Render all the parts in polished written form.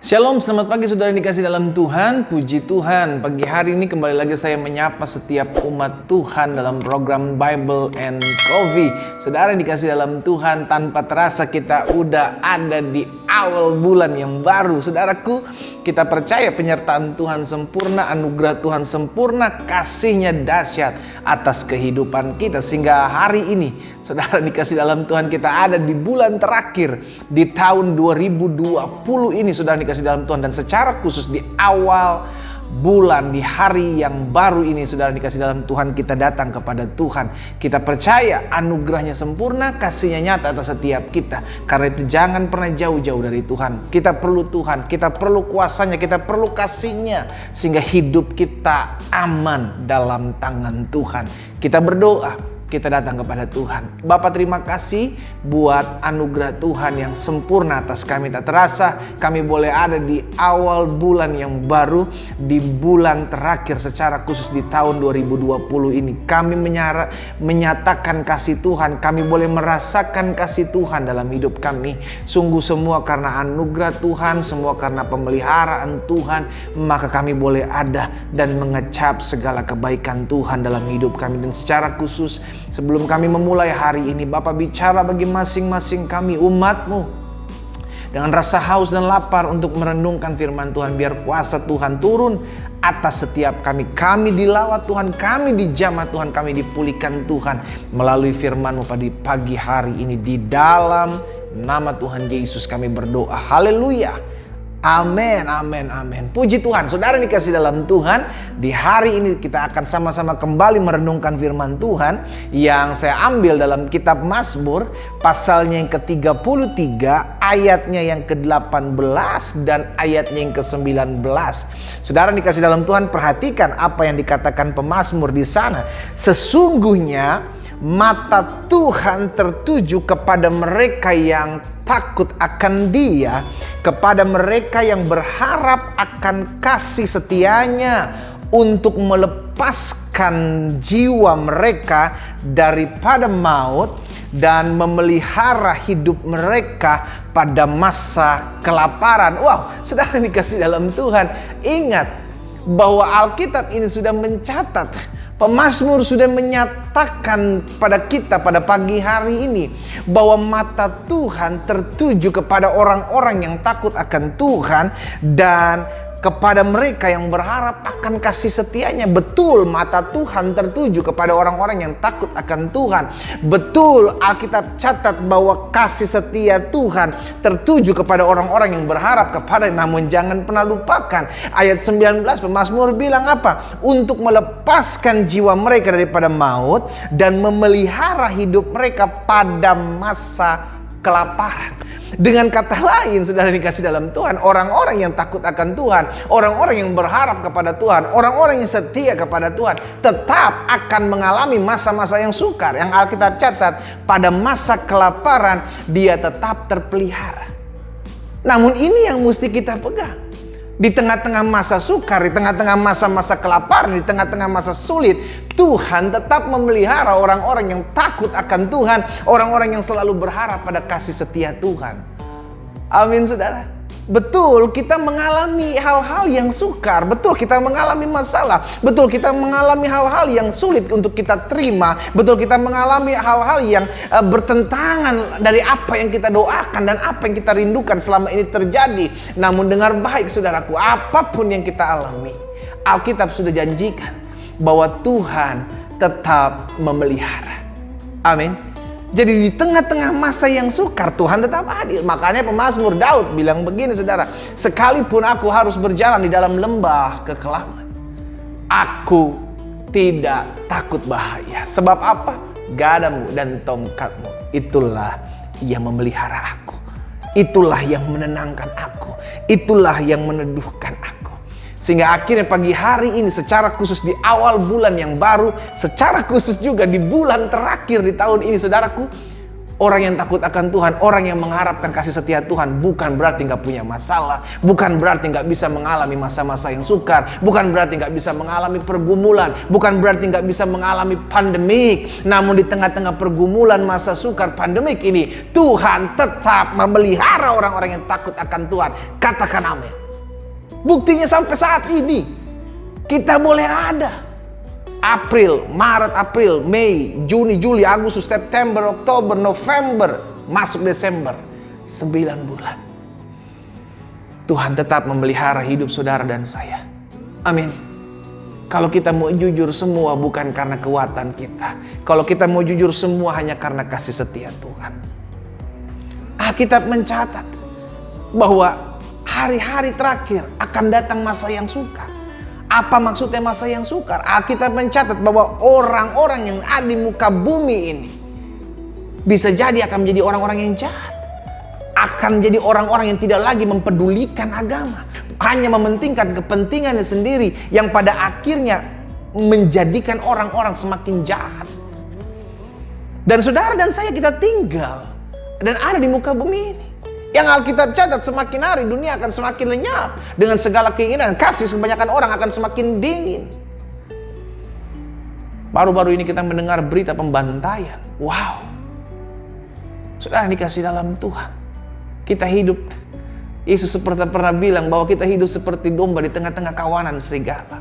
Shalom, selamat pagi saudara yang dikasih dalam Tuhan. Puji Tuhan, pagi hari ini kembali lagi saya menyapa setiap umat Tuhan dalam program Bible and Coffee. Saudara yang dikasih dalam Tuhan, tanpa terasa kita udah ada di awal bulan yang baru. Saudaraku, kita percaya penyertaan Tuhan sempurna, anugerah Tuhan sempurna, kasih-Nya dahsyat atas kehidupan kita. Sehingga hari ini, saudara dikasih dalam Tuhan, kita ada di bulan terakhir di tahun 2020 ini, saudara dikasih dalam Tuhan. Dan secara khusus di awal bulan, di hari yang baru ini, saudara dikasih dalam Tuhan, kita datang kepada Tuhan. Kita percaya anugerah-Nya sempurna, kasih-Nya nyata atas setiap kita. Karena itu jangan pernah jauh-jauh dari Tuhan. Kita perlu Tuhan, kita perlu kuasa-Nya, kita perlu kasih-Nya, sehingga hidup kita aman dalam tangan Tuhan. Kita berdoa, kita datang kepada Tuhan. Bapa, terima kasih buat anugerah Tuhan yang sempurna atas kami. Tak terasa kami boleh ada di awal bulan yang baru, di bulan terakhir secara khusus di tahun 2020 ini. Kami menyatakan kasih Tuhan, kami boleh merasakan kasih Tuhan dalam hidup kami. Sungguh semua karena anugerah Tuhan, semua karena pemeliharaan Tuhan, maka kami boleh ada dan mengecap segala kebaikan Tuhan dalam hidup kami. Dan secara khusus, sebelum kami memulai hari ini, Bapak bicara bagi masing-masing kami, umat-Mu, dengan rasa haus dan lapar untuk merenungkan firman Tuhan. Biar kuasa Tuhan turun atas setiap kami. Kami dilawat Tuhan, kami dijamah Tuhan, kami dipulihkan Tuhan melalui firman-Mu pada pagi hari ini. Di dalam nama Tuhan Yesus kami berdoa. Haleluya. Amin, amin, amin. Puji Tuhan. Saudara dikasih dalam Tuhan, di hari ini kita akan sama-sama kembali merenungkan firman Tuhan yang saya ambil dalam kitab Mazmur, pasalnya yang ke-33, ayatnya yang ke-18 dan ayatnya yang ke-19. Saudara dikasih dalam Tuhan, perhatikan apa yang dikatakan pemazmur di sana. Sesungguhnya mata Tuhan tertuju kepada mereka yang takut akan Dia, kepada mereka yang berharap akan kasih setia-Nya, untuk melepaskan jiwa mereka daripada maut dan memelihara hidup mereka pada masa kelaparan. Wow, saudara dikasih dalam Tuhan, ingat bahwa Alkitab ini sudah mencatat, pemazmur sudah menyatakan pada kita pada pagi hari ini bahwa mata Tuhan tertuju kepada orang-orang yang takut akan Tuhan dan kepada mereka yang berharap akan kasih setia-Nya. Betul, mata Tuhan tertuju kepada orang-orang yang takut akan Tuhan. Betul, Alkitab catat bahwa kasih setia Tuhan tertuju kepada orang-orang yang berharap kepada. Namun jangan pernah lupakan ayat 19, pemazmur bilang apa? Untuk melepaskan jiwa mereka daripada maut dan memelihara hidup mereka pada masa kelaparan. Dengan kata lain, saudara dikasih dalam Tuhan, orang-orang yang takut akan Tuhan, orang-orang yang berharap kepada Tuhan, orang-orang yang setia kepada Tuhan, tetap akan mengalami masa-masa yang sukar. Yang Alkitab catat, pada masa kelaparan dia tetap terpelihara. Namun ini yang mesti kita pegang. Di tengah-tengah masa sukar, di tengah-tengah masa-masa kelaparan, di tengah-tengah masa sulit, Tuhan tetap memelihara orang-orang yang takut akan Tuhan, orang-orang yang selalu berharap pada kasih setia Tuhan. Amin, saudara. Betul, kita mengalami hal-hal yang sukar. Betul, kita mengalami masalah. Betul, kita mengalami hal-hal yang sulit untuk kita terima. Betul, kita mengalami hal-hal yang bertentangan dari apa yang kita doakan dan apa yang kita rindukan selama ini terjadi. Namun dengar baik, saudaraku, apapun yang kita alami, Alkitab sudah janjikan bahwa Tuhan tetap memelihara. Amin. Jadi di tengah-tengah masa yang sukar, Tuhan tetap hadir. Makanya pemazmur Daud bilang begini, saudara, sekalipun aku harus berjalan di dalam lembah kekelaman, aku tidak takut bahaya. Sebab apa? Gadamu dan tongkatmu, itulah yang memelihara aku. Itulah yang menenangkan aku. Itulah yang meneduhkan aku. Sehingga akhirnya pagi hari ini, secara khusus di awal bulan yang baru, secara khusus juga di bulan terakhir di tahun ini, saudaraku, Orang yang takut akan Tuhan, orang yang mengharapkan kasih setia Tuhan, bukan berarti nggak punya masalah, bukan berarti nggak bisa mengalami masa-masa yang sukar, bukan berarti nggak bisa mengalami pergumulan, bukan berarti nggak bisa mengalami pandemik. Namun di tengah-tengah pergumulan masa sukar pandemik ini, Tuhan tetap memelihara orang-orang yang takut akan Tuhan. Katakan amin. Buktinya sampai saat ini, kita boleh ada. April, Maret, April, Mei, Juni, Juli, Agustus, September, Oktober, November, masuk Desember, 9 bulan. Tuhan tetap memelihara hidup saudara dan saya. Amin. Kalau kita mau jujur, semua bukan karena kekuatan kita. Kalau kita mau jujur, semua hanya karena kasih setia Tuhan. Alkitab mencatat bahwa hari-hari terakhir akan datang masa yang sukar. Apa maksudnya masa yang sukar? Alkitab mencatat bahwa orang-orang yang ada di muka bumi ini bisa jadi akan menjadi orang-orang yang jahat. Akan menjadi orang-orang yang tidak lagi mempedulikan agama. Hanya mementingkan kepentingannya sendiri yang pada akhirnya menjadikan orang-orang semakin jahat. Dan saudara dan saya kita tinggal dan ada di muka bumi ini. Yang Alkitab catat, semakin hari dunia akan semakin lenyap. Dengan segala keinginan, kasih kebanyakan orang akan semakin dingin. Baru-baru ini kita mendengar berita pembantaian. Wow. Saudara dikasih dalam Tuhan. Kita hidup. Yesus seperti pernah bilang bahwa kita hidup seperti domba di tengah-tengah kawanan serigala.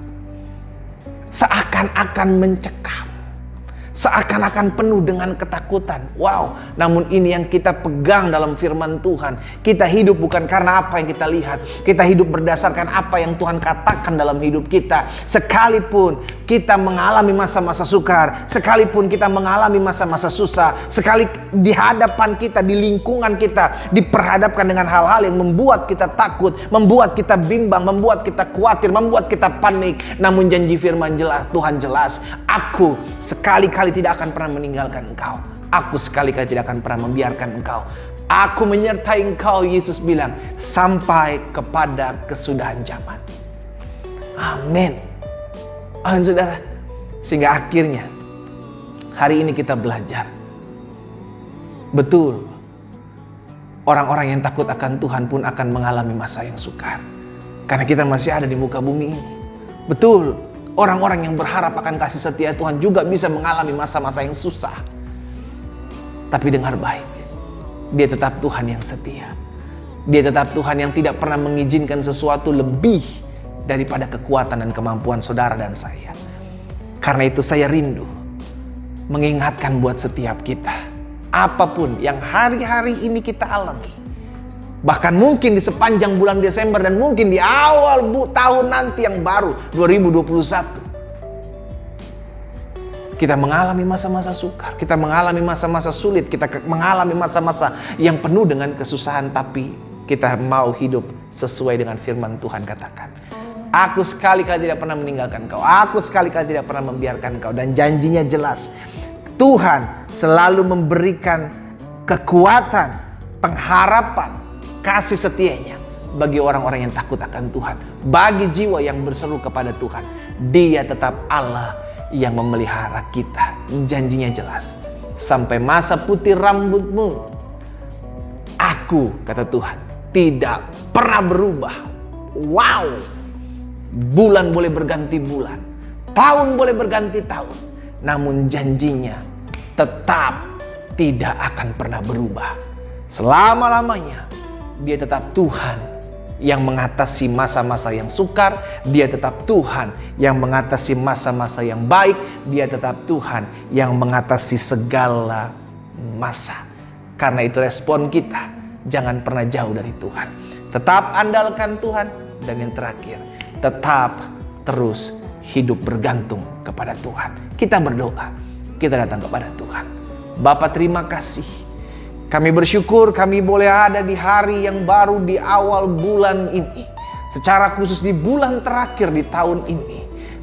Seakan-akan mencekam. Seakan-akan penuh dengan ketakutan. Wow, namun ini yang kita pegang dalam firman Tuhan. Kita hidup bukan karena apa yang kita lihat. Kita hidup berdasarkan apa yang Tuhan katakan dalam hidup kita. Sekalipun kita mengalami masa-masa sukar, sekalipun kita mengalami masa-masa susah, sekali di hadapan kita, di lingkungan kita, diperhadapkan dengan hal-hal yang membuat kita takut, membuat kita bimbang, membuat kita khawatir, membuat kita panik. Namun janji firman jelas, Tuhan jelas, aku sekali-kali tidak akan pernah meninggalkan engkau. Aku sekali-kali tidak akan pernah membiarkan engkau. Aku menyertai engkau, Yesus bilang, sampai kepada kesudahan zaman. Amin. Amin saudara. Sehingga akhirnya hari ini kita belajar. Betul. Orang-orang yang takut akan Tuhan pun akan mengalami masa yang sukar. Karena kita masih ada di muka bumi ini. Betul. Orang-orang yang berharap akan kasih setia Tuhan juga bisa mengalami masa-masa yang susah. Tapi dengar baik, dia tetap Tuhan yang setia. Dia tetap Tuhan yang tidak pernah mengizinkan sesuatu lebih daripada kekuatan dan kemampuan saudara dan saya. Karena itu saya rindu mengingatkan buat setiap kita, apapun yang hari-hari ini kita alami, bahkan mungkin di sepanjang bulan Desember dan mungkin di awal tahun nanti yang baru 2021. Kita mengalami masa-masa sukar, kita mengalami masa-masa sulit, kita mengalami masa-masa yang penuh dengan kesusahan, tapi kita mau hidup sesuai dengan firman Tuhan katakan. Aku sekali-kali tidak pernah meninggalkan kau, aku sekali-kali tidak pernah membiarkan kau. Dan janjinya jelas, Tuhan selalu memberikan kekuatan, pengharapan, kasih setianya bagi orang-orang yang takut akan Tuhan. Bagi jiwa yang berseru kepada Tuhan, Dia tetap Allah yang memelihara kita. Janjinya jelas, sampai masa putih rambutmu, aku, kata Tuhan, tidak pernah berubah. Wow. Bulan boleh berganti bulan, tahun boleh berganti tahun, namun janjinya tetap tidak akan pernah berubah. Selama-lamanya Dia tetap Tuhan yang mengatasi masa-masa yang sukar. Dia tetap Tuhan yang mengatasi masa-masa yang baik. Dia tetap Tuhan yang mengatasi segala masa. Karena itu respon kita, jangan pernah jauh dari Tuhan. Tetap andalkan Tuhan. Dan yang terakhir, tetap terus hidup bergantung kepada Tuhan. Kita berdoa, kita datang kepada Tuhan. Bapa, terima kasih. Kami bersyukur kami boleh ada di hari yang baru di awal bulan ini. Secara khusus di bulan terakhir di tahun ini.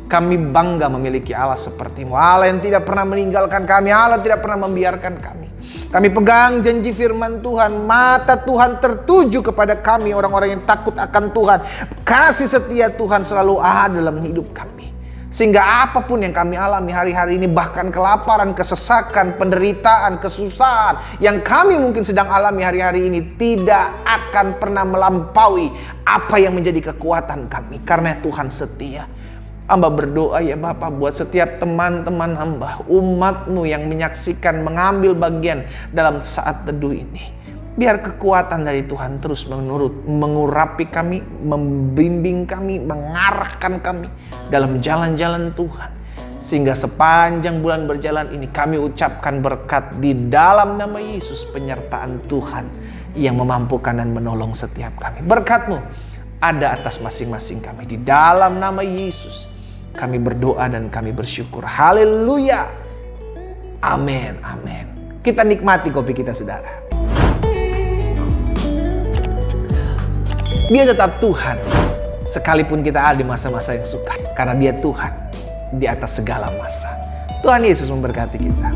Kami bangga memiliki Allah seperti-Mu. Allah yang tidak pernah meninggalkan kami. Allah tidak pernah membiarkan kami. Kami pegang janji firman Tuhan. Mata Tuhan tertuju kepada kami, orang-orang yang takut akan Tuhan. Kasih setia Tuhan selalu ada dalam hidup kami. Sehingga apapun yang kami alami hari-hari ini, bahkan kelaparan, kesesakan, penderitaan, kesusahan yang kami mungkin sedang alami hari-hari ini, tidak akan pernah melampaui apa yang menjadi kekuatan kami. Karena Tuhan setia. Hamba berdoa ya Bapa, buat setiap teman-teman hamba, umat-Mu yang menyaksikan, mengambil bagian dalam saat teduh ini. Biar kekuatan dari Tuhan terus mengurapi kami, membimbing kami, mengarahkan kami dalam jalan-jalan Tuhan. Sehingga sepanjang bulan berjalan ini kami ucapkan berkat di dalam nama Yesus, penyertaan Tuhan yang memampukan dan menolong setiap kami. Berkat-Mu ada atas masing-masing kami. Di dalam nama Yesus kami berdoa dan kami bersyukur. Haleluya. Amin, amin. Kita nikmati kopi kita, saudara. Dia tetap Tuhan, sekalipun kita ada di masa-masa yang sukar. Karena Dia Tuhan di atas segala masa. Tuhan Yesus memberkati kita.